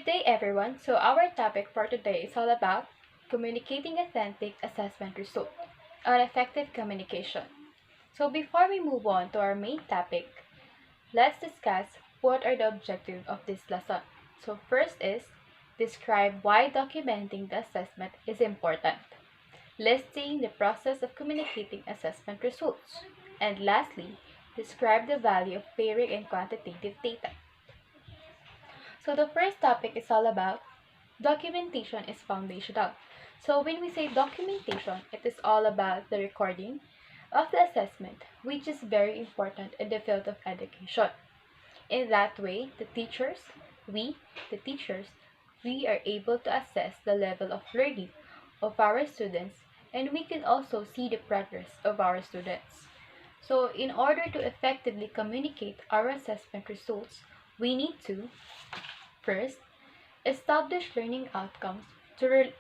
Good day, everyone. So, our topic for today is all about communicating authentic assessment results on effective communication. So, before we move on to our main topic, let's discuss what are the objectives of this lesson. So, first is describe why documenting the assessment is important, listing the process of communicating assessment results, and lastly, describe the value of pairing and quantitative data. So the first topic is all about documentation is foundational. So when we say documentation, it is all about the recording of the assessment, which is very important in the field of education. In that way, the teachers, we are able to assess the level of learning of our students, and we can also see the progress of our students. So in order to effectively communicate our assessment results, we need to first, establish learning outcomes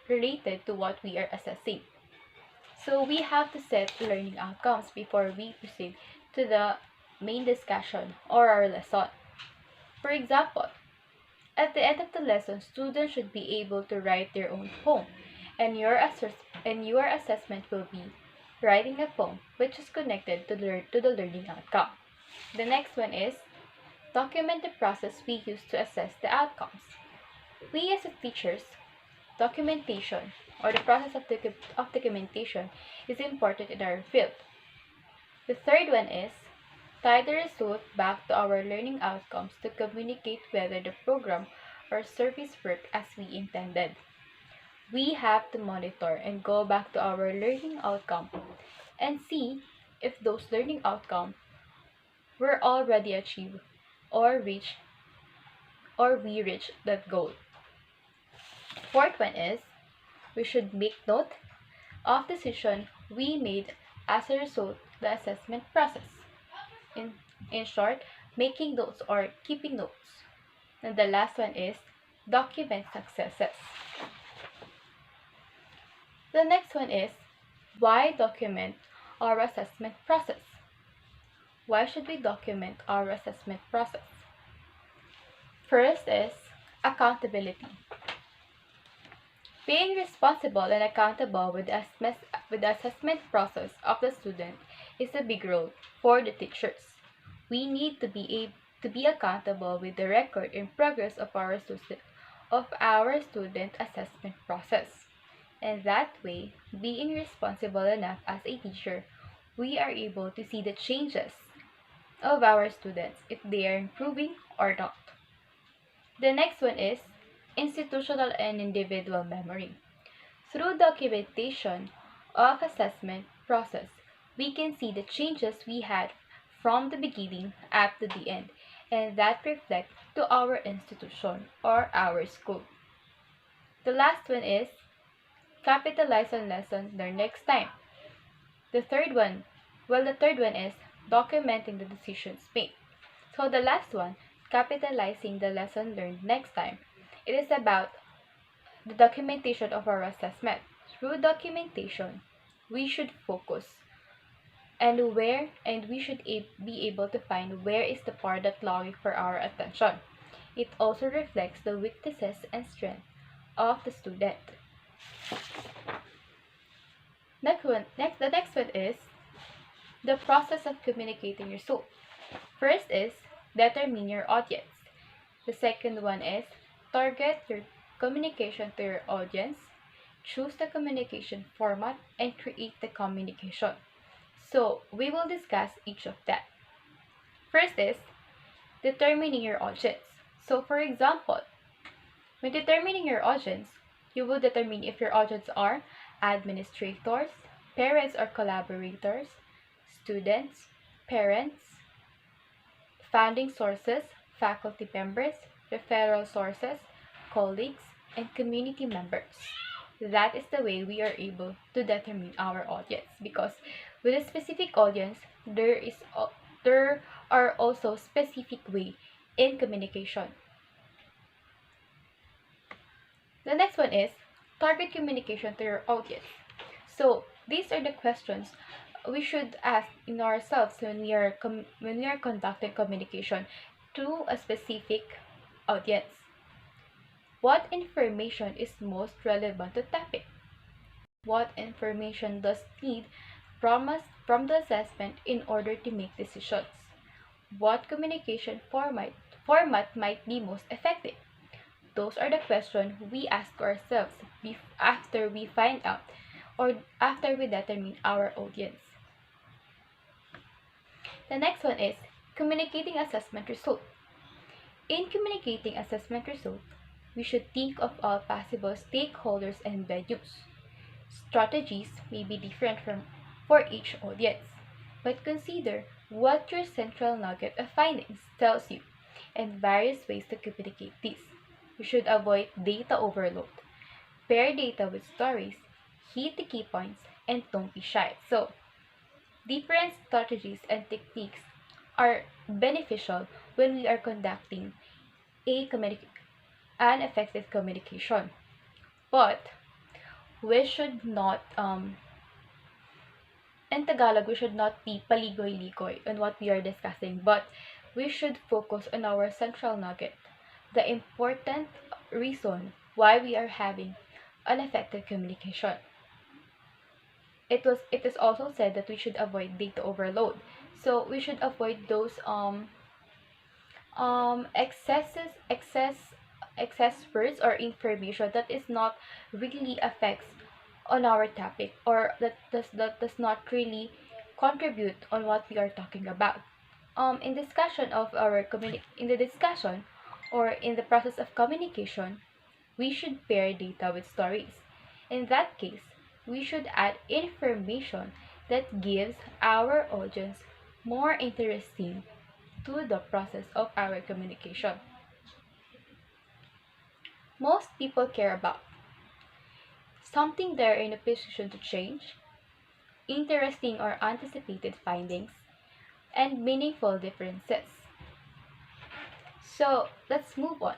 related to what we are assessing. So we have to set learning outcomes before we proceed to the main discussion or our lesson. For example, at the end of the lesson, students should be able to write their own poem, and your assessment will be writing a poem which is connected to the learning outcome. The next one is document the process we use to assess the outcomes. We as teachers, documentation or the process of documentation is important in our field. The third one is tie the result back to our learning outcomes to communicate whether the program or service worked as we intended. We have to monitor and go back to our learning outcome and see if those learning outcomes were already achieved or we reach that goal. Fourth one is we should make note of decision we made as a result of the assessment process. In short, making notes or keeping notes. And the last one is document successes. The next one is why document our assessment process. Why should we document our assessment process? First is accountability. Being responsible and accountable with the assessment process of the student is a big role for the teachers. We need to be accountable with the record and progress of our student assessment process. And that way, being responsible enough as a teacher, we are able to see the changes of our students if they are improving or not. The next one is institutional and individual memory. Through documentation of assessment process, we can see the changes we had from the beginning up to the end, and that reflect to our institution or our school. The last one is capitalize on lessons learned next time. The third one is documenting the decisions made. So the last one, capitalizing the lesson learned next time. It is about the documentation of our assessment. Through documentation, we should focus and we should be able to find where is the part that longing for our attention. It also reflects the weaknesses and strength of the student. The next one is the process of communicating results. First is determine your audience. The second one is target your communication to your audience, choose the communication format, and create the communication. So we will discuss each of that. First is determining your audience. So for example, when determining your audience, you will determine if your audience are administrators, parents or collaborators, students, parents, funding sources, faculty members, referral sources, colleagues, and community members. That is the way we are able to determine our audience, because with a specific audience, there are also specific way in communication. The next one is target communication to your audience. So these are the questions we should ask in ourselves when we are conducting communication to a specific audience. What information is most relevant to topic? What information does need from us from the assessment in order to make decisions? What communication format might be most effective? Those are the questions we ask ourselves after we find out or after we determine our audience. The next one is communicating assessment result. In communicating assessment result, we should think of all possible stakeholders and venues. Strategies may be different for each audience, but consider what your central nugget of findings tells you and various ways to communicate this. You should avoid data overload. Pair data with stories, hit the key points, and don't be shy. So, different strategies and techniques are beneficial when we are conducting an effective communication. But we should not, in Tagalog, we should not be paligoy-ligoy on what we are discussing, but we should focus on our central nugget, the important reason why we are having an effective communication. It is also said that we should avoid data overload. So we should avoid those excess words or information that is not really affects on our topic, or that does not really contribute on what we are talking about. In the discussion or in the process of communication, we should pair data with stories. In that case, we should add information that gives our audience more interesting to the process of our communication. Most people care about something they're in a position to change, interesting or anticipated findings, and meaningful differences. So let's move on.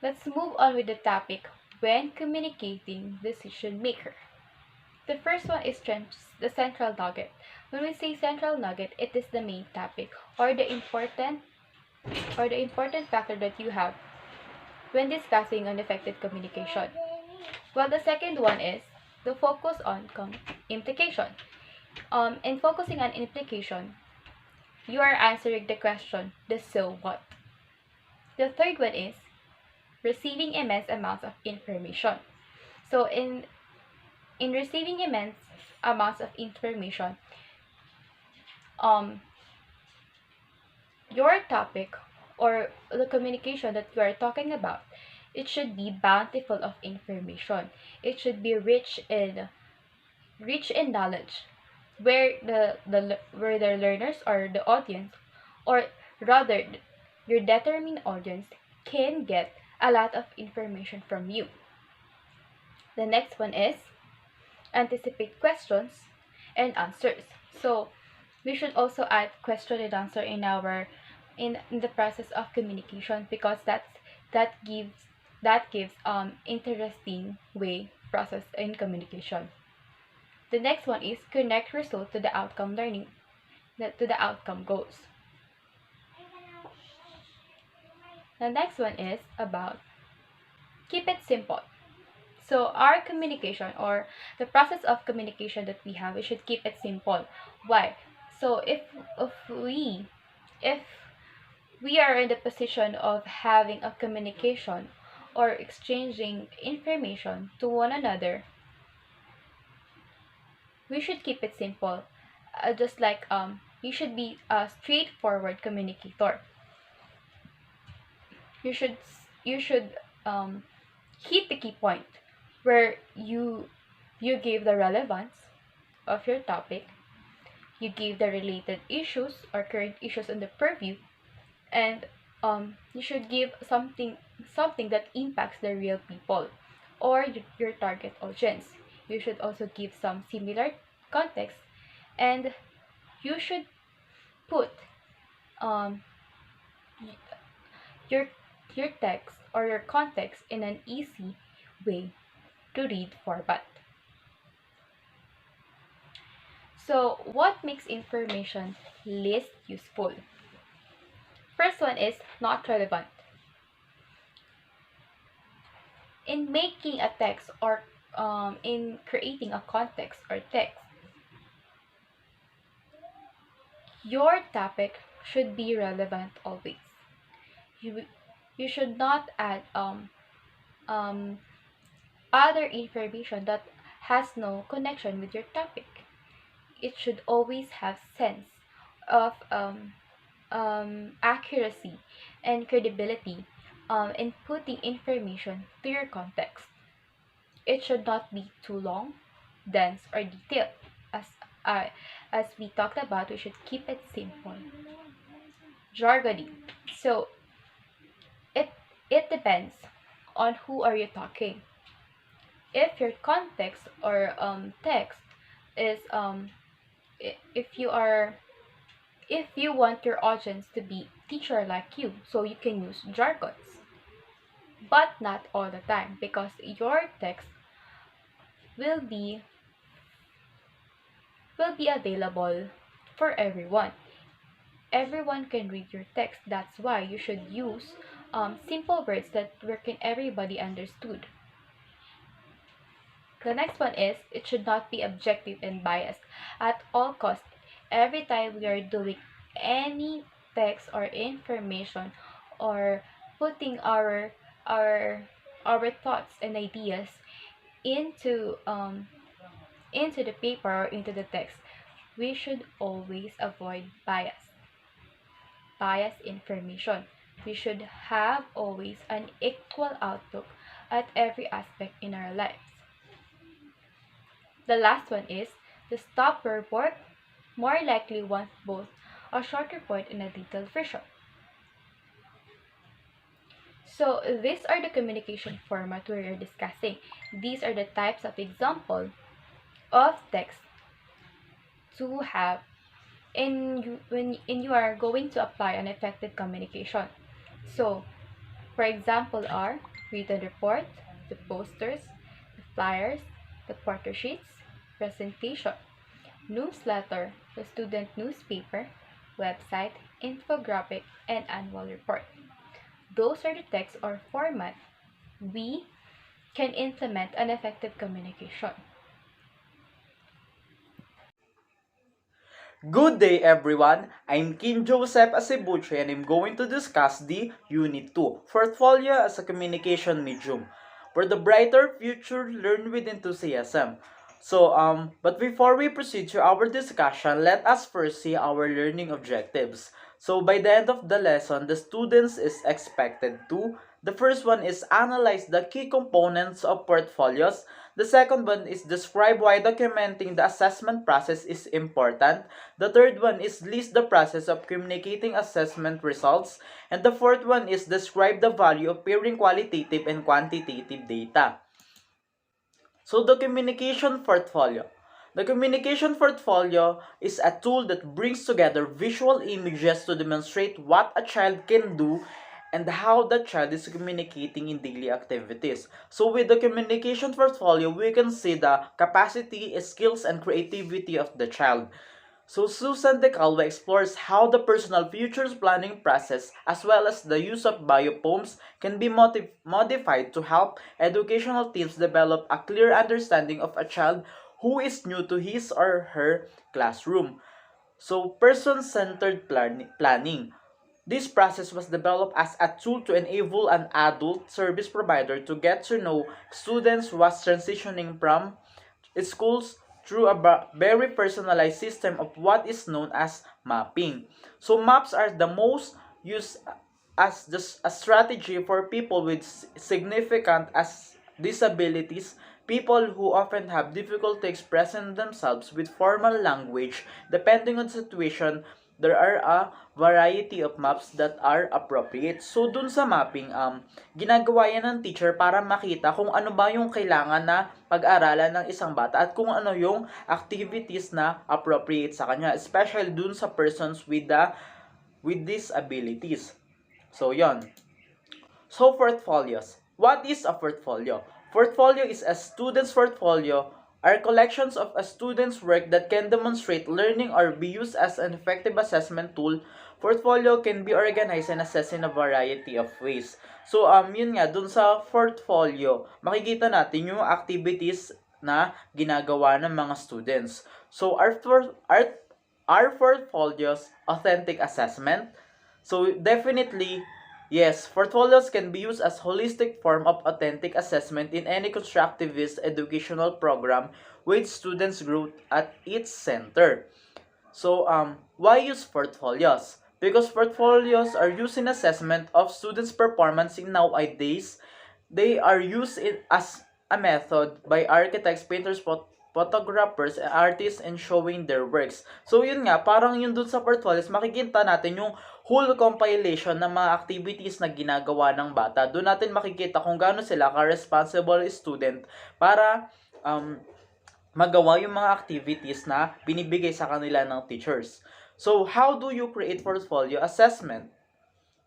Let's move on with the topic when communicating decision maker. The first one is the central nugget. When we say central nugget, it is the main topic or the important factor that you have when discussing on effective communication. Well, the second one is the focus on implication. In focusing on implication, you are answering the question, the so what. The third one is receiving immense amounts of information. So in receiving immense amounts of information, um, your topic or the communication that you are talking about, it should be bountiful of information. It should be rich in knowledge, where the learners or the audience, or rather your determined audience, can get a lot of information from you. The next one is anticipate questions and answers. So we should also add question and answer in the process of communication, because that gives interesting way process in communication. The next one is connect result to the outcome to the outcome goals. The next one is about keep it simple. So our communication or the process of communication that we should keep it simple. Why? So if we are in the position of having a communication or exchanging information to one another, we should keep it simple. Just like you should be a straightforward communicator. You should hit the key point where you give the relevance of your topic, you give the related issues or current issues in the purview, and you should give something that impacts the real people or your target audience. You should also give some similar context, and you should put um, your your text or your context in an easy way to read format. So, what makes information least useful? First one is not relevant. in making a text or in creating a context or text, your topic should be relevant always. You you should not add um other information that has no connection with your topic. It should always have sense of accuracy and credibility in putting information to your context. It should not be too long, dense, or detailed. As uh, as we talked about, we should keep it simple, jargony. So it it depends on who are you talking. If your context or text is if you are if you want your audience to be teacher like you, so you can use jargons, but not all the time because your text will be available for everyone. Everyone can read your text. That's why you should use simple words that work in everybody understood. The next one is it should not be objective and biased at all costs. Every time we are doing any text or information or putting our our thoughts and ideas into into the paper or into the text, we should always avoid bias information. We should have always an equal outlook at every aspect in our lives. The last one is the stop report more likely wants both a short report and a detailed version. So these are the communication format we are discussing. These are the types of example of text to have when you are going to apply an effective communication. So, for example, are written report, the posters, the flyers, the quarter sheets, presentation, newsletter, the student newspaper, website, infographic, and annual report. Those are the text or format we can implement an effective communication. Good day everyone, I'm Joseph Asebuche and I'm going to discuss the Unit 2, Portfolio as a Communication Medium. For the brighter future, learn with enthusiasm. But before we proceed to our discussion, let us first see our learning objectives. So by the end of the lesson, the students is expected to, the first one is analyze the key components of portfolios. The second one is describe why documenting the assessment process is important. The third one is list the process of communicating assessment results. And the fourth one is describe the value of pairing qualitative and quantitative data. So the communication portfolio. The communication portfolio is a tool that brings together visual images to demonstrate what a child can do and how the child is communicating in daily activities. So with the communication portfolio, we can see the capacity, skills, and creativity of the child. So Susan De Calva explores how the personal futures planning process as well as the use of biopoems can be modified to help educational teams develop a clear understanding of a child who is new to his or her classroom. So person-centered planning. This process was developed as a tool to enable an adult service provider to get to know students who was transitioning from schools through a very personalized system of what is known as mapping. So maps are the most used as a strategy for people with significant disabilities, people who often have difficulty expressing themselves with formal language. Depending on the situation, there are a variety of maps that are appropriate. So, dun sa mapping, ginagawa yan ng teacher para makita kung ano ba yung kailangan na pag-aralan ng isang bata at kung ano yung activities na appropriate sa kanya, especially dun sa persons with disabilities. So, yon. So, portfolios. What is a portfolio? Portfolio is a student's portfolio are collections of a student's work that can demonstrate learning or be used as an effective assessment tool. Portfolio can be organized and assessed in a variety of ways. So, yun nga, dun sa portfolio, makikita natin yung activities na ginagawa ng mga students. So, our portfolios authentic assessment? So, definitely, yes, portfolios can be used as holistic form of authentic assessment in any constructivist educational program with students' growth at its center. So, why use portfolios? Because portfolios are used in assessment of students' performance in nowadays. They are used as a method by architects, painters, photographers, and artists in showing their works. So, yun nga, parang yun dun sa portfolios, makikita natin yung whole compilation ng mga activities na ginagawa ng bata. Doon natin makikita kung gaano sila ka-responsible student para magawa yung mga activities na binibigay sa kanila ng teachers. So, how do you create portfolio assessment?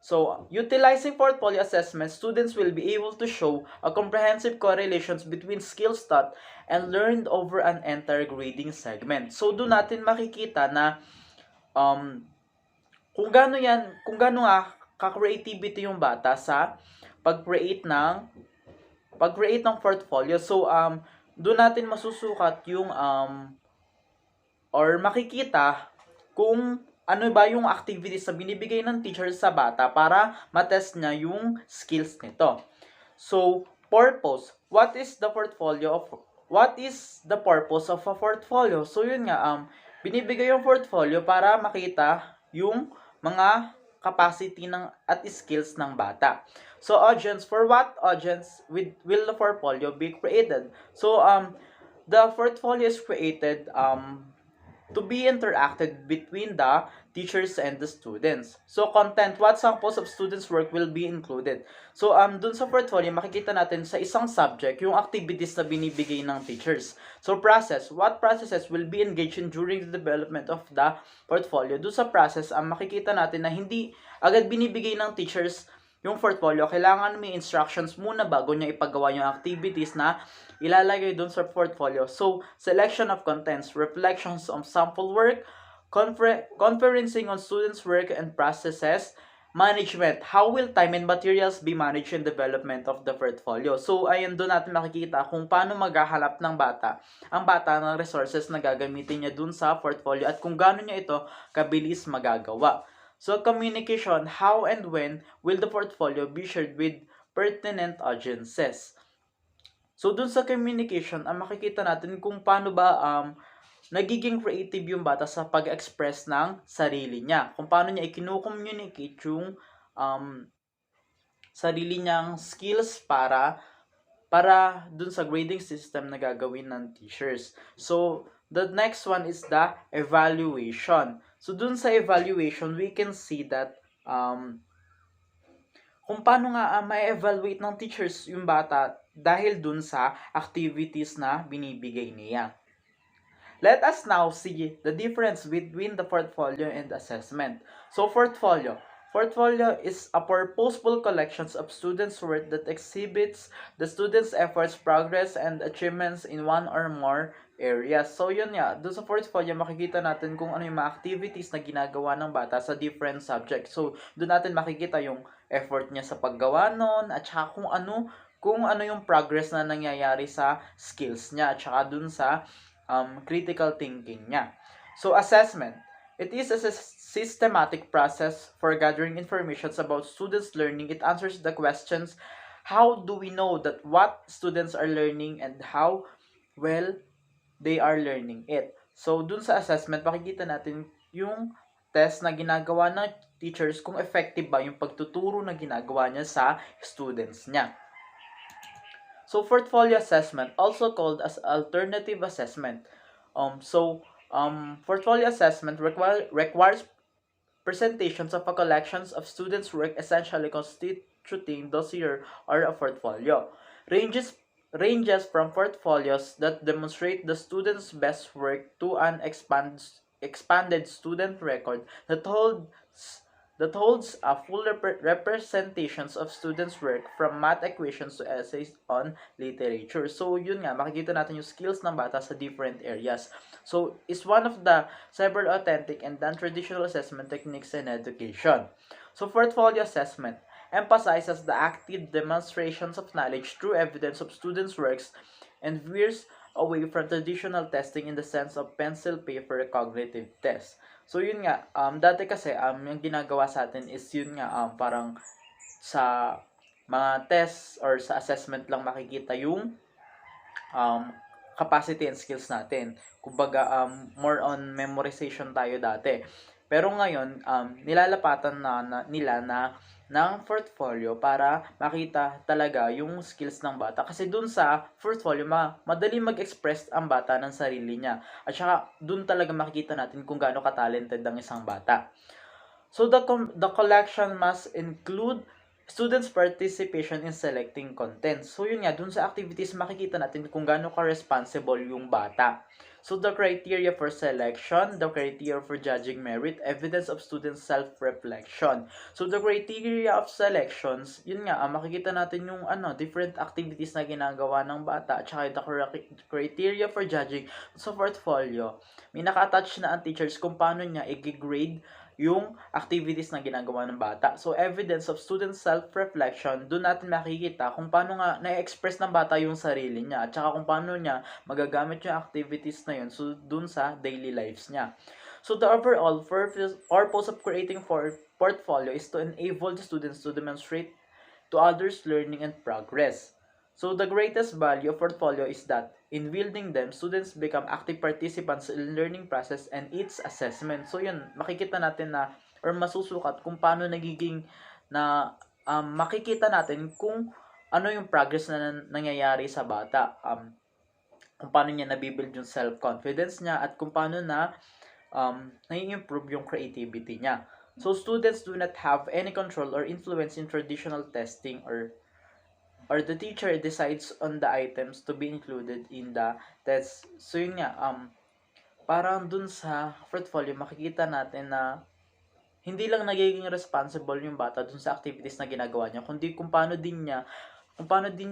So, utilizing portfolio assessment, students will be able to show a comprehensive correlations between skills taught and learned over an entire grading segment. So, doon natin makikita na kung gaano nga ka-creativity yung bata sa pag-create ng portfolio. So, doon natin masusukat yung or makikita kung ano ba yung activities na binibigay ng teacher sa bata para matest niya yung skills nito. So, purpose. What is the purpose of a portfolio? So, yun nga, binibigay yung portfolio para makita yung mga capacity at skills ng bata. So, for what audience will the portfolio be created? So, the portfolio is created to be interacted between the teachers and the students. So, content, what samples of students' work will be included? So, dun sa portfolio, makikita natin sa isang subject, yung activities na binibigay ng teachers. So, process, what processes will be engaged in during the development of the portfolio? Dun sa process, makikita natin na hindi agad binibigay ng teachers yung portfolio. Kailangan may instructions muna bago niya ipagawa yung activities na ilalagay dun sa portfolio. So, selection of contents, reflections on sample work, conferencing on students' work and processes, management, how will time and materials be managed in development of the portfolio? So, ayun doon natin makikita kung paano maghahanap ng ang bata ng resources na gagamitin niya dun sa portfolio at kung gaano niya ito kabilis magagawa. So, communication, how and when will the portfolio be shared with pertinent audiences? So, dun sa communication, makikita natin kung paano ba nagiging creative yung bata sa pag-express ng sarili niya. Kung paano niya i-communicate yung sarili niyang skills para dun sa grading system na gagawin ng teachers. So, the next one is the evaluation. So, dun sa evaluation, we can see that kung paano nga ma-evaluate ng teachers yung bata dahil dun sa activities na binibigay niya. Let us now see the difference between the portfolio and assessment. So, portfolio. Portfolio is a purposeful collection of students' work that exhibits the students' efforts, progress, and achievements in one or more areas. So, yun nga. Doon sa portfolio, makikita natin kung ano yung mga activities na ginagawa ng bata sa different subjects. So, doon natin makikita yung effort niya sa paggawa nun, at saka kung ano yung progress na nangyayari sa skills niya, at saka dun sa critical thinking niya. So, assessment. It is a systematic process for gathering information about students' learning. It answers the questions, how do we know that what students are learning and how well they are learning it? So, dun sa assessment, makikita natin yung test na ginagawa ng teachers kung effective ba yung pagtuturo na ginagawa niya sa students niya. So, portfolio assessment, also called as alternative assessment. Portfolio assessment requires presentations of a collections of students' work, essentially constituting dossier or a portfolio. Ranges from portfolios that demonstrate the student's best work to an expanded student record that holds that holds a full representations of students' work from math equations to essays on literature. So, yun nga, makikita natin yung skills ng bata sa different areas. So, is one of the several authentic and non-traditional assessment techniques in education. So, portfolio assessment emphasizes the active demonstrations of knowledge through evidence of students' works and veers away from traditional testing in the sense of pencil paper cognitive test. So yun nga, dati kasi yung ginagawa sa atin is yun nga parang sa mga tests or sa assessment lang makikita yung um, capacity and skills natin. Kumbaga more on memorization tayo dati. Pero ngayon nilalapatan nila na ng portfolio para makita talaga yung skills ng bata. Kasi dun sa portfolio, madali mag-express ang bata ng sarili niya. At saka, dun talaga makikita natin kung gaano ka-talented ang isang bata. So, the collection must include students' participation in selecting content. So, yun nga, dun sa activities, makikita natin kung gaano ka-responsible yung bata. So, the criteria for selection, the criteria for judging merit, evidence of students' self-reflection. So, the criteria of selections, yun nga, makikita natin yung different activities na ginagawa ng bata, at saka the criteria for judging sa portfolio. May naka-attach na ang teachers kung paano niya i-grade yung activities na ginagawa ng bata. So, evidence of student self-reflection, doon natin makikita kung paano nga na-express ng bata yung sarili niya at saka kung paano niya magagamit yung activities na yun so, doon sa daily lives niya. So, the overall purpose of creating portfolio is to enable the students to demonstrate to others learning and progress. So, the greatest value of portfolio is that in building them, students become active participants in learning process and its assessment. So, yun, makikita natin na, or masusukat kung paano nagiging, makikita natin kung ano yung progress na nangyayari sa bata. Kung paano niya nabibuild yung self-confidence niya at kung paano na nai-improve yung creativity niya. So, students do not have any control or influence in traditional testing or the teacher decides on the items to be included in the test. So yun nga, parang dun sa portfolio makikita natin na hindi lang nagiging responsible yung bata dun sa activities na ginagawa niya, kundi kung paano din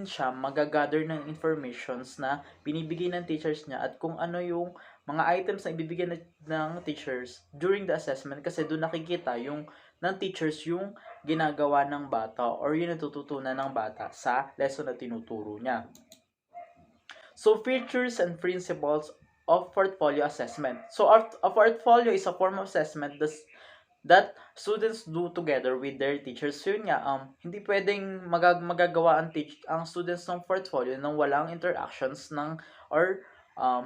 siya magagather ng informations na binibigay ng teachers niya at kung ano yung mga items na ibibigay ng teachers during the assessment kasi doon nakikita yung ng teachers yung ginagawa ng bata or yung natututunan ng bata sa lesson na tinuturo niya. So, features and principles of portfolio assessment. So, a portfolio is a form of assessment that students do together with their teachers. So, yun nga, hindi pwedeng magagawa ang students ng portfolio nang walang interactions or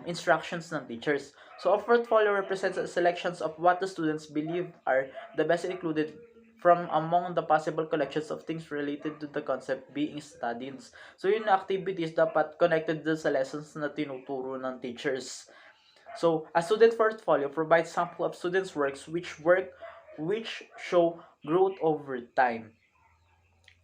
instructions ng teachers. So, a portfolio represents selections of what the students believe are the best included from among the possible collections of things related to the concept being studied. So, yun na activities dapat connected sa lessons na tinuturo ng teachers. So, a student portfolio provides sample of students' works which show growth over time.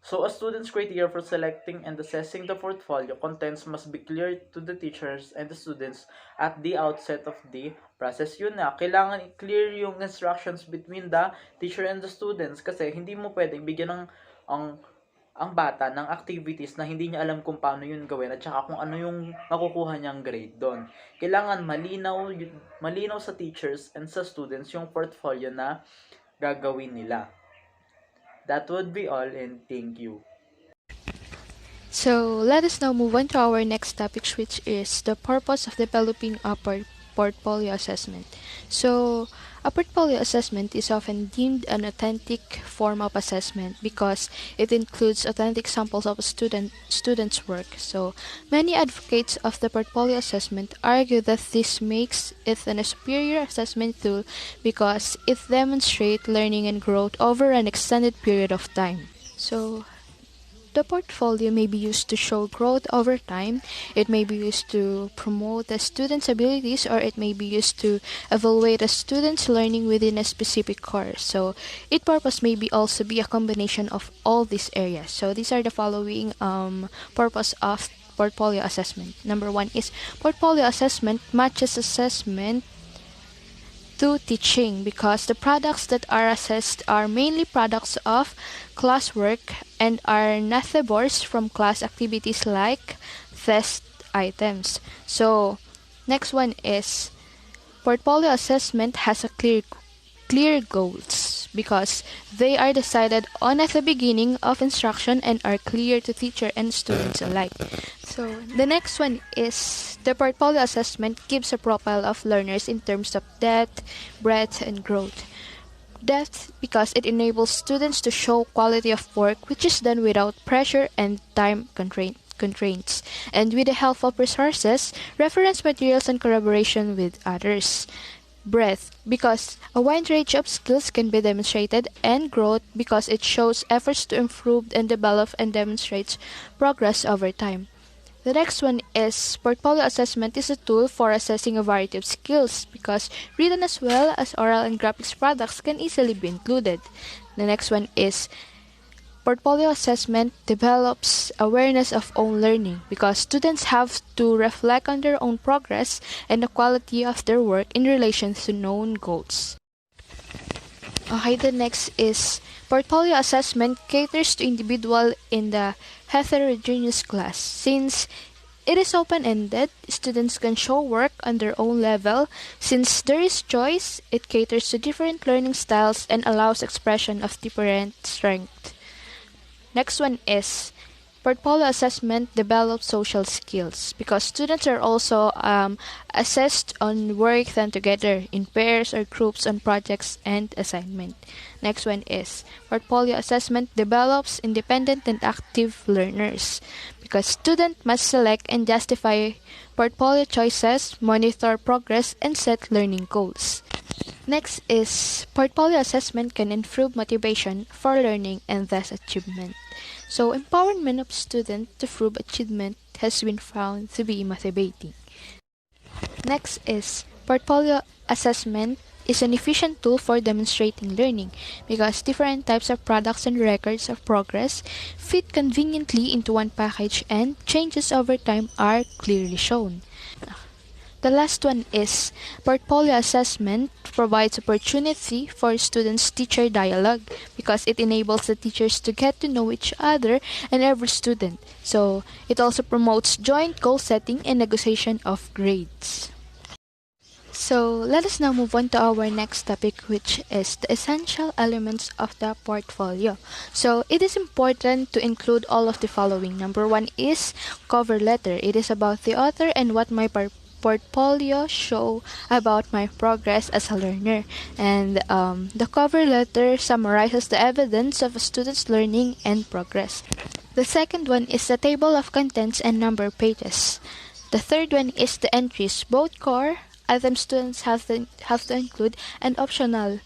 So, a student's criteria for selecting and assessing the portfolio contents must be clear to the teachers and the students at the outset of the process. Yun na, kailangan i-clear yung instructions between the teacher and the students kasi hindi mo pwedeng bigyan ang bata ng activities na hindi niya alam kung paano yun gawin at saka kung ano yung makukuha niyang grade doon. Kailangan malinaw sa teachers and sa students yung portfolio na gagawin nila. That would be all and thank you. So let us now move on to our next topic, which is the purpose of developing a portfolio assessment. So a portfolio assessment is often deemed an authentic form of assessment because it includes authentic samples of a student's work. So many advocates of the portfolio assessment argue that this makes it a superior assessment tool because it demonstrates learning and growth over an extended period of time. So the portfolio may be used to show growth over time, it may be used to promote a student's abilities, or it may be used to evaluate a student's learning within a specific course. So its purpose may be also be a combination of all these areas. So these are the following purpose of portfolio assessment. Number one is portfolio assessment matches assessment to teaching because the products that are assessed are mainly products of classwork and are nothebours from class activities like test items. So, next one is portfolio assessment has a clear goals because they are decided on at the beginning of instruction and are clear to teacher and students alike. So the next one is the portfolio assessment gives a profile of learners in terms of depth, breadth, and growth. Depth because it enables students to show quality of work which is done without pressure and time constraints, and with the help of resources, reference materials, and collaboration with others. Breadth because a wide range of skills can be demonstrated, and growth because it shows efforts to improve and develop and demonstrates progress over time. The next one is portfolio assessment is a tool for assessing a variety of skills because written as well as oral and graphics products can easily be included. The next one is portfolio assessment develops awareness of own learning because students have to reflect on their own progress and the quality of their work in relation to known goals. Okay, the next is portfolio assessment caters to individual in the heterogeneous class. Since it is open-ended, students can show work on their own level. Since there is choice, it caters to different learning styles and allows expression of different strengths. Next one is portfolio assessment develops social skills because students are also assessed on work done together in pairs or groups on projects and assignment. Next one is portfolio assessment develops independent and active learners because students must select and justify portfolio choices, monitor progress, and set learning goals. Next is portfolio assessment can improve motivation for learning and thus achievement. So empowerment of students to prove achievement has been found to be motivating. Next is portfolio assessment is an efficient tool for demonstrating learning because different types of products and records of progress fit conveniently into one package and changes over time are clearly shown. The last one is portfolio assessment provides opportunity for students-teacher dialogue because it enables the teachers to get to know each other and every student. So it also promotes joint goal setting and negotiation of grades. So let us now move on to our next topic, which is the essential elements of the portfolio. So it is important to include all of the following. Number one is cover letter. It is about the author and what my portfolio show about my progress as a learner. And the cover letter summarizes the evidence of a student's learning and progress. The second one is the table of contents and number pages. The third one is the entries, both core items students have to include and optional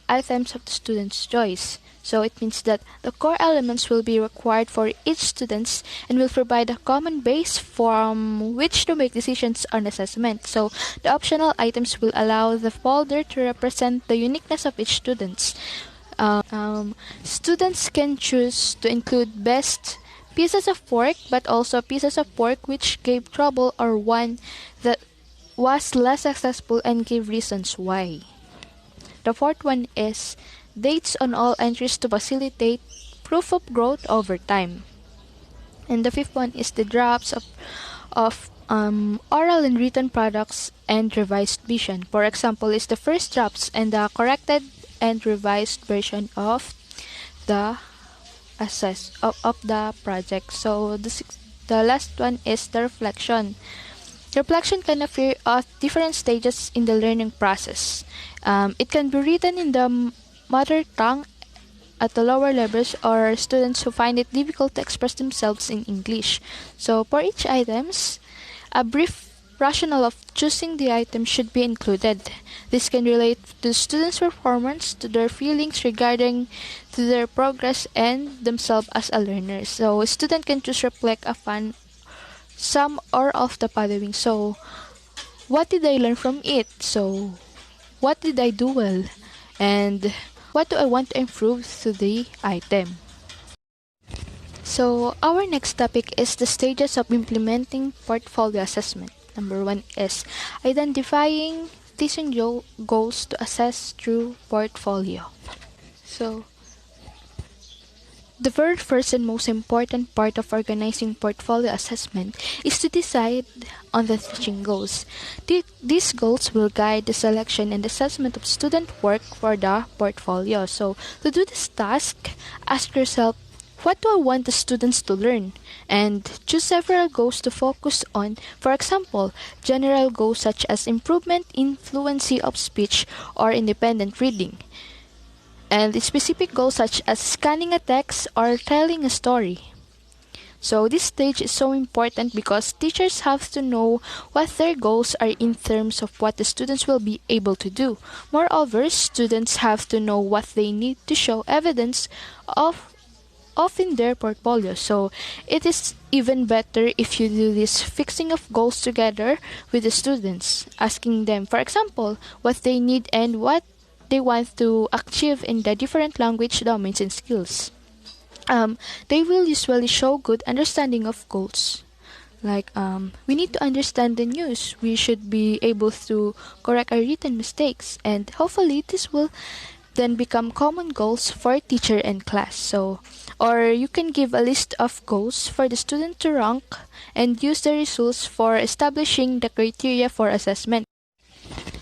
items of the student's choice. So it means that the core elements will be required for each student and will provide a common base from which to make decisions on assessment. So the optional items will allow the folder to represent the uniqueness of each student. Students can choose to include best pieces of work but also pieces of work which gave trouble or one that was less successful and give reasons why. The fourth one is dates on all entries to facilitate proof of growth over time. And the fifth one is the drafts of oral and written products and revised vision. For example, is the first drafts and the corrected and revised version of the of the project. So the last one is the reflection. Reflection can appear at different stages in the learning process. It can be written in the mother tongue at the lower levels or students who find it difficult to express themselves in English. So for each items, a brief rationale of choosing the item should be included. This can relate to students' performance, to their feelings regarding to their progress and themselves as a learner. So a student can choose reflect upon some or of the following. So what did I learn from it? So what did I do well? And what do I want to improve to the item? So our next topic is the stages of implementing portfolio assessment. Number one is identifying teaching goals to assess through portfolio. So, the very first and most important part of organizing portfolio assessment is to decide on the teaching goals. These goals will guide the selection and assessment of student work for the portfolio. So, to do this task, ask yourself, what do I want the students to learn? And choose several goals to focus on. For example, general goals such as improvement in fluency of speech or independent reading, and specific goals such as scanning a text or telling a story. So this stage is so important because teachers have to know what their goals are in terms of what the students will be able to do. Moreover, students have to know what they need to show evidence of in their portfolio. So it is even better if you do this fixing of goals together with the students, asking them, for example, what they need and what they want to achieve in the different language domains and skills. They will usually show good understanding of goals. Like, we need to understand the news. We should be able to correct our written mistakes. And hopefully, this will then become common goals for teacher and class. So, or you can give a list of goals for the student to rank and use the results for establishing the criteria for assessment.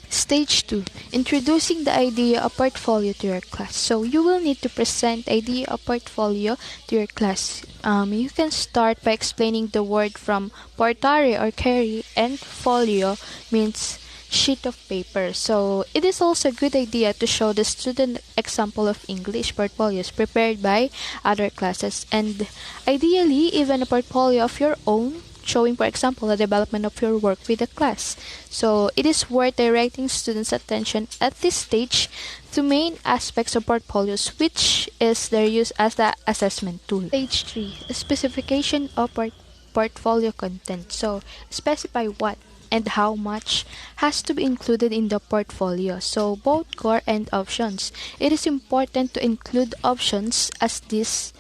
Stage 2. Introducing the idea of portfolio to your class. So you will need to present idea of portfolio to your class. You can start by explaining the word from portare or carry, and folio means sheet of paper. So it is also a good idea to show the student example of English portfolios prepared by other classes, and ideally even a portfolio of your own, showing, for example, the development of your work with the class. So it is worth directing students' attention at this stage to main aspects of portfolios, which is their use as the assessment tool. Stage 3. Specification of portfolio content. So specify what and how much has to be included in the portfolio. So both core and options. It is important to include options as this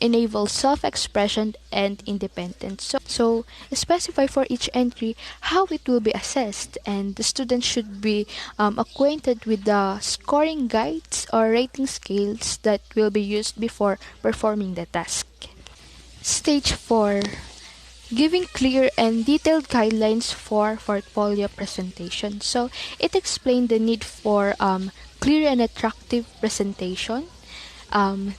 enable self-expression and independence. So specify for each entry how it will be assessed, and the student should be acquainted with the scoring guides or rating scales that will be used before performing the task. Stage 4. Giving clear and detailed guidelines for portfolio presentation. So it explained the need for clear and attractive presentation,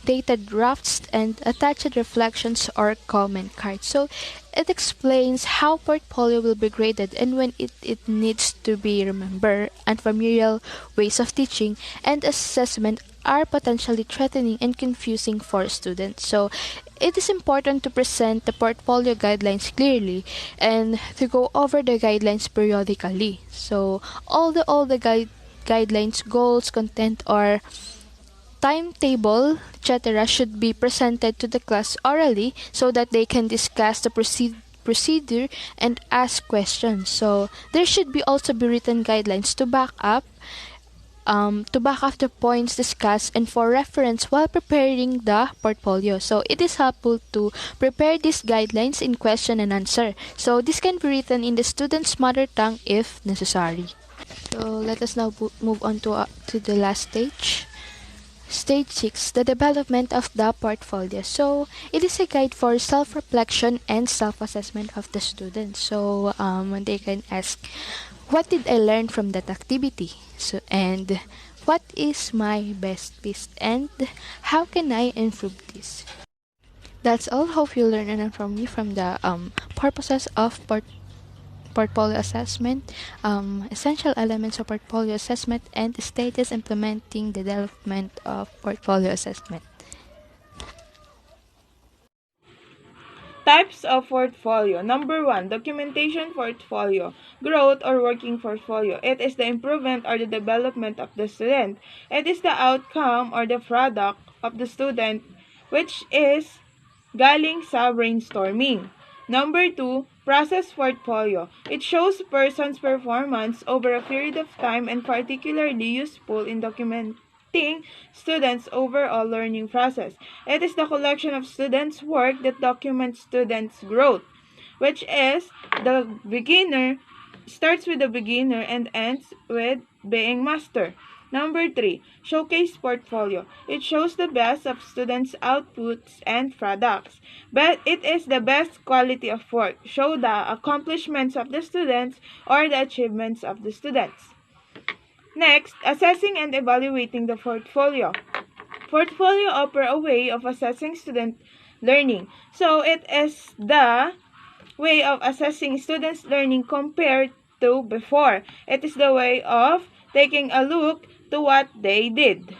dated drafts, and attached reflections or comment cards. So it explains how portfolio will be graded and when it needs to be remembered, and familiar ways of teaching and assessment are potentially threatening and confusing for students. So it is important to present the portfolio guidelines clearly and to go over the guidelines periodically. So all the guidelines, goals, content, or timetable, etc., should be presented to the class orally so that they can discuss the procedure and ask questions. So there should be also be written guidelines to back up the points discussed and for reference while preparing the portfolio. So it is helpful to prepare these guidelines in question and answer. So this can be written in the student's mother tongue if necessary. So let us now move on to the last stage. Stage 6. The development of the portfolio. So it is a guide for self-reflection and self-assessment of the student. So they can ask, what did I learn from that activity? So, and what is my best piece? And how can I improve this? That's all. Hope you learn enough from me from the purposes of portfolio assessment, essential elements of portfolio assessment, and stages implementing the development of portfolio assessment. Types of portfolio. Number 1, documentation portfolio. Growth or working portfolio. It is the improvement or the development of the student. It is the outcome or the product of the student, which is galing sa brainstorming. Number 2, process portfolio. It shows person's performance over a period of time and particularly useful in documenting students' overall learning process. It is the collection of students' work that documents students' growth, which is the beginner starts with the beginner and ends with being master. Number 3, showcase portfolio. It shows the best of students' outputs and products. But it is the best quality of work. Show the accomplishments of the students or the achievements of the students. Next, assessing and evaluating the portfolio. Portfolio offer a way of assessing student learning. So it is the way of assessing students' learning compared to before. It is the way of taking a look to what they did.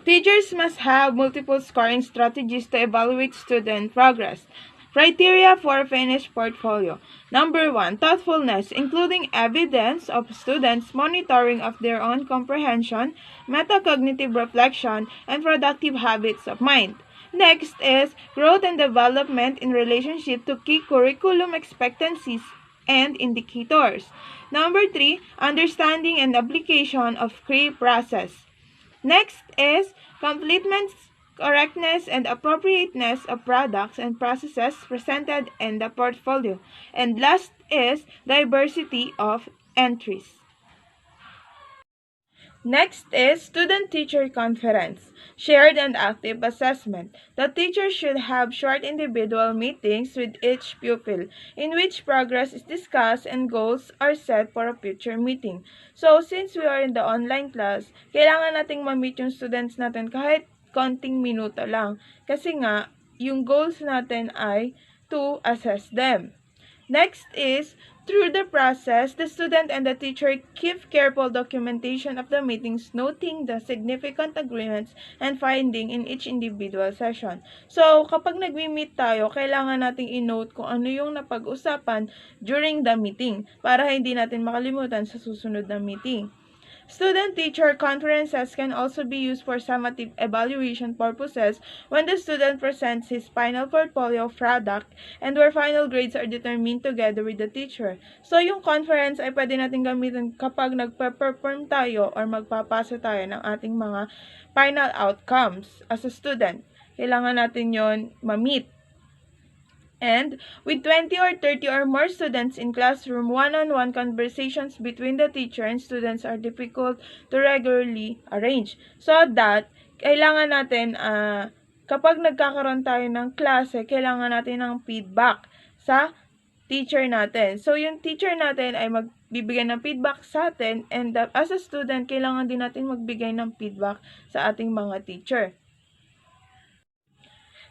Teachers must have multiple scoring strategies to evaluate student progress. Criteria for finished portfolio. Number 1, thoughtfulness, including evidence of students' monitoring of their own comprehension, metacognitive reflection, and productive habits of mind. Next is growth and development in relationship to key curriculum expectancies and indicators. Number 3, understanding and application of key process. Next is completeness, correctness, and appropriateness of products and processes presented in the portfolio. And last is diversity of entries. Next is student-teacher conference, shared and active assessment. The teacher should have short individual meetings with each pupil in which progress is discussed and goals are set for a future meeting. So, since we are in the online class, kailangan nating ma-meet yung students natin kahit konting minuto lang. Kasi nga, yung goals natin ay to assess them. Next is, through the process, the student and the teacher keep careful documentation of the meetings, noting the significant agreements and finding in each individual session. So, kapag nagmi-meet tayo, kailangan nating i-note kung ano yung napag-usapan during the meeting para hindi natin makalimutan sa susunod na meeting. Student-teacher conferences can also be used for summative evaluation purposes when the student presents his final portfolio product and where final grades are determined together with the teacher. So, yung conference ay pwede natin gamitin kapag nagpe-perform tayo or magpapasa tayo ng ating mga final outcomes as a student. Kailangan natin yon ma-meet. And with 20 or 30 or more students in classroom, one-on-one conversations between the teacher and students are difficult to regularly arrange. So that, kailangan natin, kapag nagkakaroon tayo ng klase, kailangan natin ng feedback sa teacher natin. So, yung teacher natin ay magbibigay ng feedback sa atin, and as a student, kailangan din natin magbigay ng feedback sa ating mga teacher.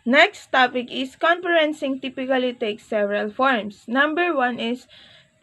Next topic is conferencing typically takes several forms. Number 1 is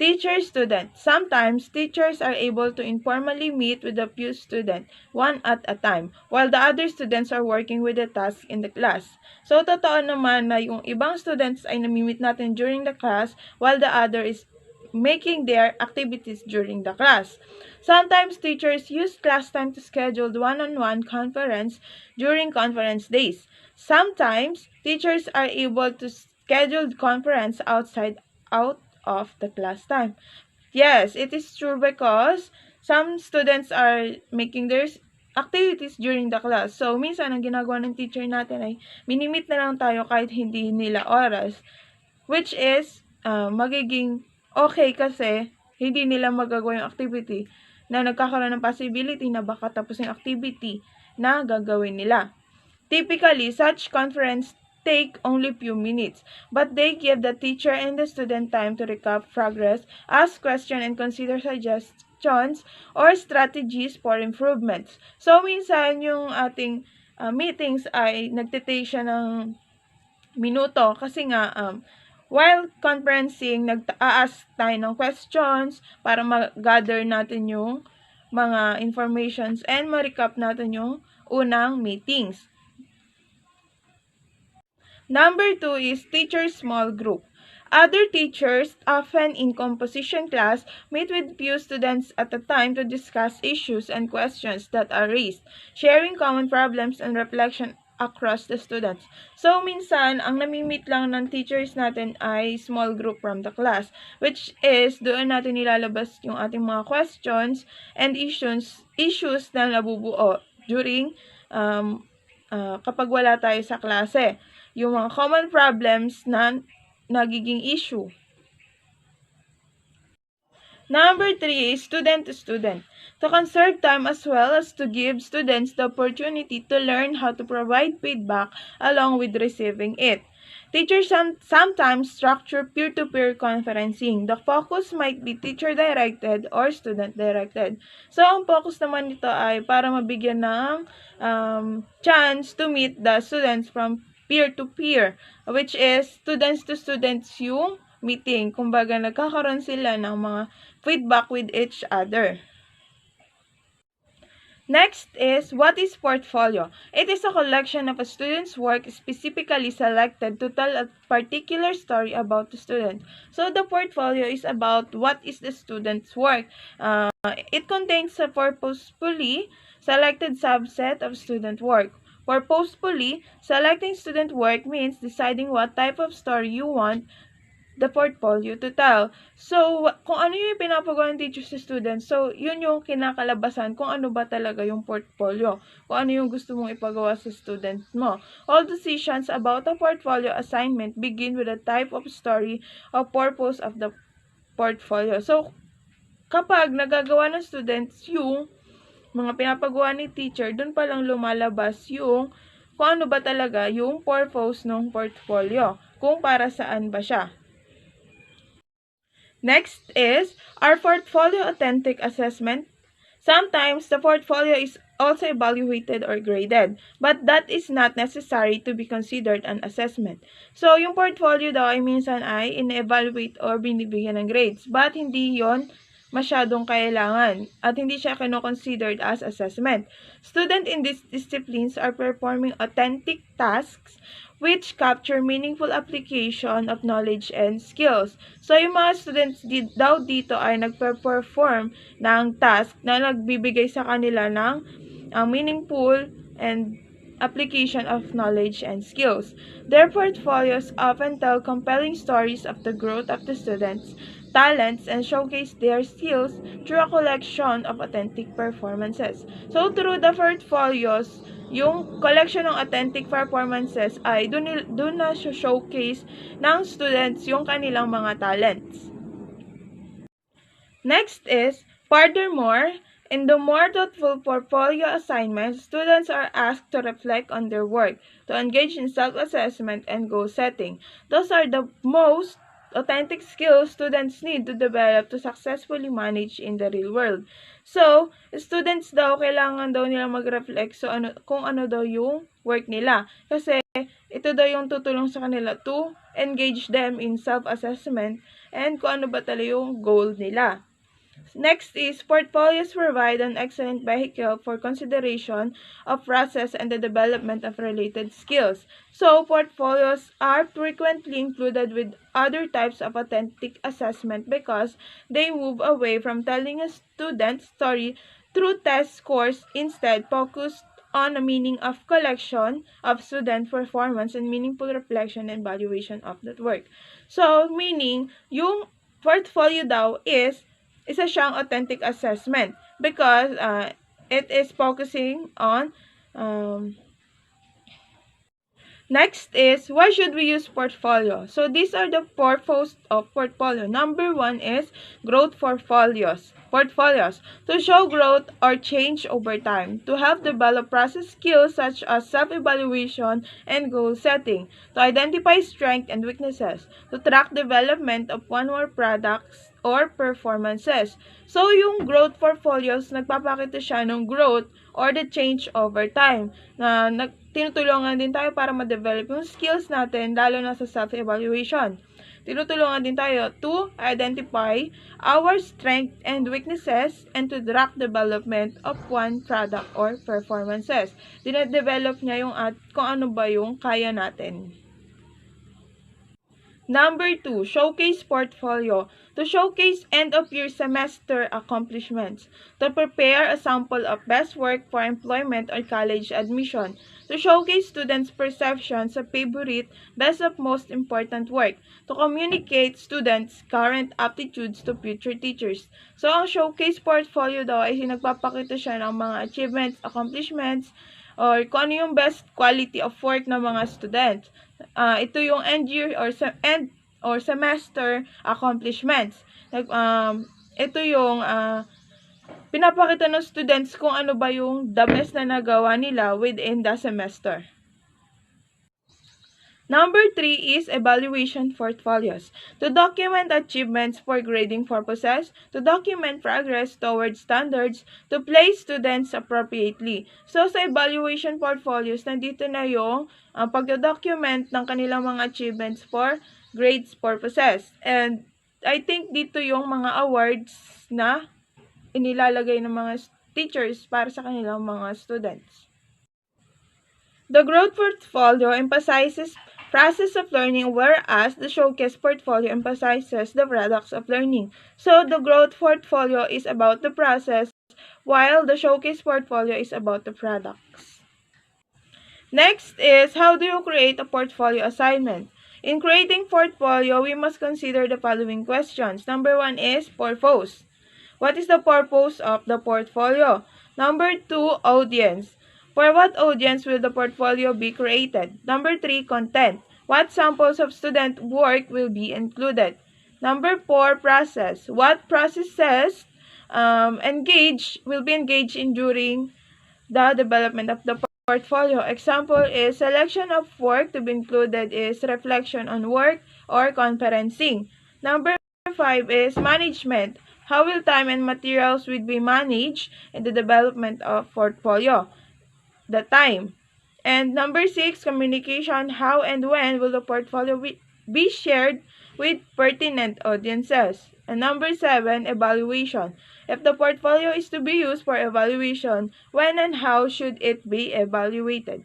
teacher-student. Sometimes, teachers are able to informally meet with a few students, one at a time, while the other students are working with the task in the class. So, totoo naman na yung ibang students ay nami-meet natin during the class, while the other is making their activities during the class. Sometimes, teachers use class time to schedule one-on-one conference during conference days. Sometimes, teachers are able to schedule conference out of the class time. Yes, it is true because some students are making their activities during the class. So, minsan, ang ginagawa ng teacher natin ay minimit na lang tayo kahit hindi nila oras, which is magiging okay kasi hindi nila magagawa yung activity na nagkakaroon ng possibility na baka tapos yung activity na gagawin nila. Typically, such conference take only few minutes, but they give the teacher and the student time to recap progress, ask questions, and consider suggestions or strategies for improvements. So, minsan yung ating meetings ay nagtitake siya ng minuto kasi nga while conferencing, nag-a-ask tayo ng questions para mag-gather natin yung mga informations and ma-recap natin yung unang meetings. Number 2 is teacher small group. Other teachers, often in composition class, meet with few students at a time to discuss issues and questions that are raised, sharing common problems and reflection across the students. So, minsan, ang nami-meet lang ng teachers natin ay small group from the class, which is doon natin nilalabas yung ating mga questions and issues na nabubuo during kapag wala tayo sa klase. Yung mga common problems na nagiging issue. Number 3 is student to student. To conserve time as well as to give students the opportunity to learn how to provide feedback along with receiving it. Teachers sometimes structure peer-to-peer conferencing. The focus might be teacher-directed or student-directed. So, ang focus naman nito ay para mabigyan ng chance to meet the students from peer-to-peer, which is students to students yung meeting. Kumbaga, nagkakaroon sila ng mga feedback with each other. Next is, what is portfolio? It is a collection of a student's work specifically selected to tell a particular story about the student. So, the portfolio is about what is the student's work. It contains a purposefully selected subset of student work. Purposefully selecting student work means deciding what type of story you want the portfolio to tell. So, kung ano yung pinapagawa ng teacher sa students, so, yun yung kinakalabasan kung ano ba talaga yung portfolio. Kung ano yung gusto mong ipagawa sa students mo. All decisions about a portfolio assignment begin with the type of story or purpose of the portfolio. So, kapag nagagawa ng students yung mga pinapagawa ni teacher, dun pa lang lumalabas yung kung ano ba talaga yung purpose ng portfolio. Kung para saan ba siya. Next is our portfolio authentic assessment. Sometimes the portfolio is also evaluated or graded, but that is not necessary to be considered an assessment. So, yung portfolio daw ay minsan ay in-evaluate or binibigyan ng grades, but hindi yon masyadong kailangan at hindi siya considered as assessment. Students in these disciplines are performing authentic tasks which capture meaningful application of knowledge and skills. So, yung mga students daw dito ay nagpe-perform ng task na nagbibigay sa kanila ng meaningful and application of knowledge and skills. Their portfolios often tell compelling stories of the growth of the students' talents and showcase their skills through a collection of authentic performances. So, through the portfolios, yung collection ng authentic performances ay doon na showcase ng students yung kanilang mga talents. Next is, furthermore, in the more thoughtful portfolio assignments, students are asked to reflect on their work, to engage in self-assessment and goal setting. Those are the most authentic skills students need to develop to successfully manage in the real world. So, students daw, kailangan daw nila mag-reflect kung ano daw yung work nila. Kasi, ito daw yung tutulong sa kanila to engage them in self-assessment and kung ano ba talaga yung goal nila. Next is, portfolios provide an excellent vehicle for consideration of process and the development of related skills. So, portfolios are frequently included with other types of authentic assessment because they move away from telling a student's story through test scores, instead focused on a meaning of collection of student performance and meaningful reflection and evaluation of that work. So, meaning, yung portfolio daw is isa siyang authentic assessment because it is focusing on next is, why should we use portfolio? So, these are the purpose of portfolio. Number 1 is growth portfolios. To show growth or change over time. To help develop process skills such as self-evaluation and goal setting. To identify strengths and weaknesses. To track development of one or more products or performances. So, yung growth portfolios, nagpapakita siya ng growth or the change over time. Na tinutulungan din tayo para ma-develop yung skills natin, lalo na sa self-evaluation. Tinutulungan din tayo to identify our strengths and weaknesses and to track development of one product or performances. Dinedevelop niya yung kung ano ba yung kaya natin. Number 2, showcase portfolio. To showcase end-of-year semester accomplishments. To prepare a sample of best work for employment or college admission. To showcase students' perceptions of favorite, best of most important work. To communicate students' current aptitudes to future teachers. So, ang showcase portfolio daw ay nagpapakita siya ng mga achievements, accomplishments, or kung ano yung best quality of work ng mga students. Ito yung end year or semester accomplishments. ito yung pinapakita ng students kung ano ba yung the best na nagawa nila within the semester. Number 3 is evaluation portfolios. To document achievements for grading purposes, to document progress towards standards, to place students appropriately. So, sa evaluation portfolios, nandito na yung pagdodocument ng kanilang mga achievements for grades purposes. And I think dito yung mga awards na inilalagay ng mga teachers para sa kanilang mga students. The growth portfolio emphasizes process of learning, whereas the showcase portfolio emphasizes the products of learning. So, the growth portfolio is about the process, while the showcase portfolio is about the products. Next is, how do you create a portfolio assignment? In creating portfolio, we must consider the following questions. Number 1 is purpose. What is the purpose of the portfolio? Number 2, audience. For what audience will the portfolio be created? Number 3, content. What samples of student work will be included? Number 4, process. What processes will be engaged in during the development of the portfolio? Example is selection of work to be included is reflection on work or conferencing. Number 5 is management. How will time and materials will be managed in the development of portfolio? The time. And number 6, communication. How and when will the portfolio be shared with pertinent audiences? And number 7, evaluation. If the portfolio is to be used for evaluation, when and how should it be evaluated?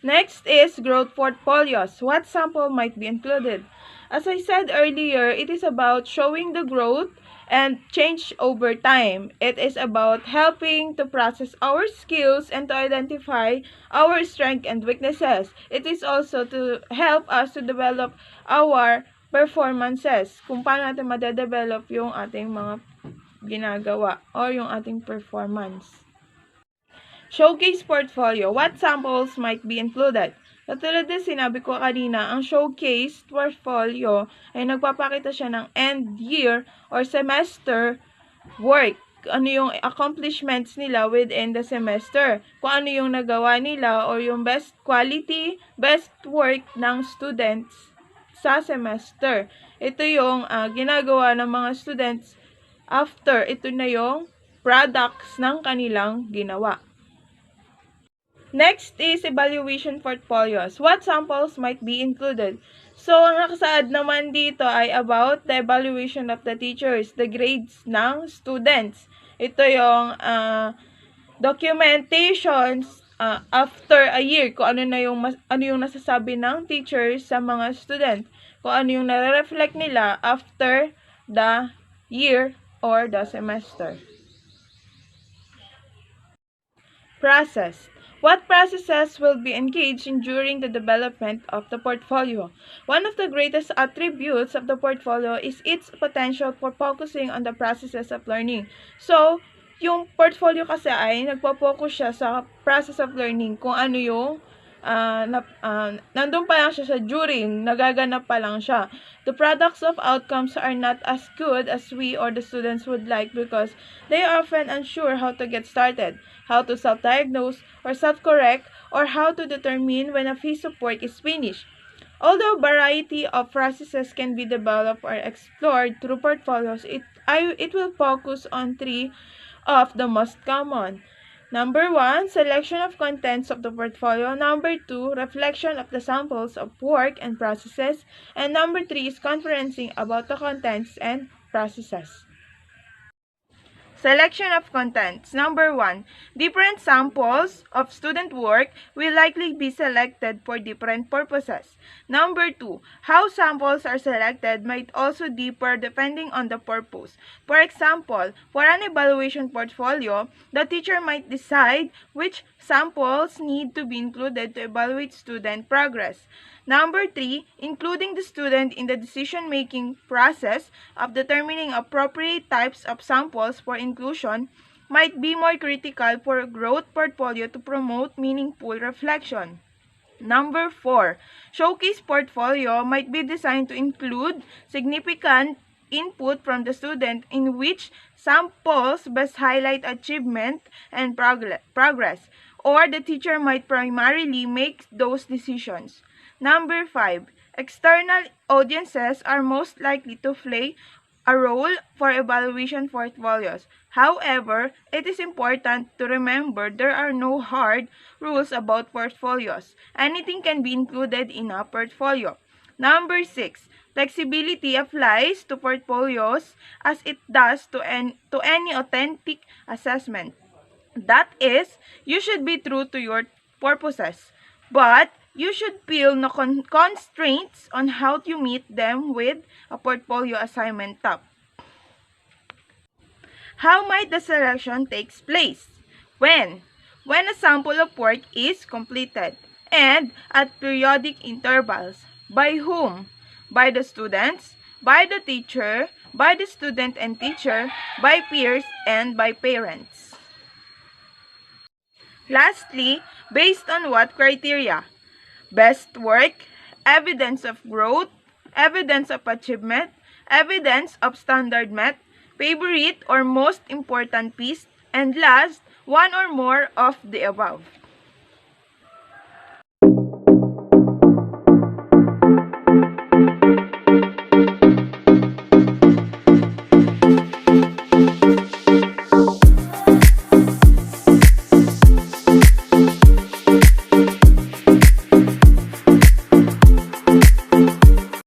Next is growth portfolios. What sample might be included? As I said earlier, it is about showing the growth and change over time. It is about helping to process our skills and to identify our strengths and weaknesses. It is also to help us to develop our performances. Kung paano natin madedevelop yung ating mga ginagawa or yung ating performance. Showcase portfolio. What samples might be included? Katulad din sinabi ko kanina, ang showcase portfolio ay nagpapakita siya ng end year or semester work. Ano yung accomplishments nila within the semester. Kung ano yung nagawa nila or yung best quality, best work ng students sa semester. Ito yung ginagawa ng mga students after. Ito na yung products ng kanilang ginawa. Next is evaluation portfolios. What samples might be included? So, ang nakasaad naman dito ay about the evaluation of the teachers, the grades ng students. Ito yung documentations after a year, kung ano yung nasasabi ng teachers sa mga student, kung ano yung nare-reflect nila after the year or the semester. Process. What processes will be engaged in during the development of the portfolio? One of the greatest attributes of the portfolio is its potential for focusing on the processes of learning. So, yung portfolio kasi ay nagpo-focus siya sa process of learning, kung ano yung nandun pa lang siya sa during, nagaganap pa lang siya. The products of outcomes are not as good as we or the students would like because they are often unsure how to get started, how to self-diagnose or self-correct, or how to determine when a piece of work is finished. Although a variety of processes can be developed or explored through portfolios, it will focus on 3 of the most common. Number 1, selection of contents of the portfolio. Number 2, reflection of the samples of work and processes. And number 3 is conferencing about the contents and processes. Selection of contents. Number 1, different samples of student work will likely be selected for different purposes. Number 2, how samples are selected might also differ depending on the purpose. For example, for an evaluation portfolio, the teacher might decide which samples need to be included to evaluate student progress. Number 3, including the student in the decision-making process of determining appropriate types of samples for inclusion might be more critical for a growth portfolio to promote meaningful reflection. Number 4, showcase portfolio might be designed to include significant input from the student in which samples best highlight achievement and progress, or the teacher might primarily make those decisions. Number 5. External audiences are most likely to play a role for evaluation portfolios. However, it is important to remember there are no hard rules about portfolios. Anything can be included in a portfolio. Number 6. Flexibility applies to portfolios as it does to any authentic assessment. That is, you should be true to your purposes, but you should feel no constraints on how you meet them with a portfolio assignment tab. How might the selection takes place? When? When a sample of work is completed, and at periodic intervals. By whom? By the students, by the teacher, by the student and teacher, by peers, and by parents. Lastly, based on what criteria? Best work, evidence of growth, evidence of achievement, evidence of standard met, favorite or most important piece, and last, one or more of the above.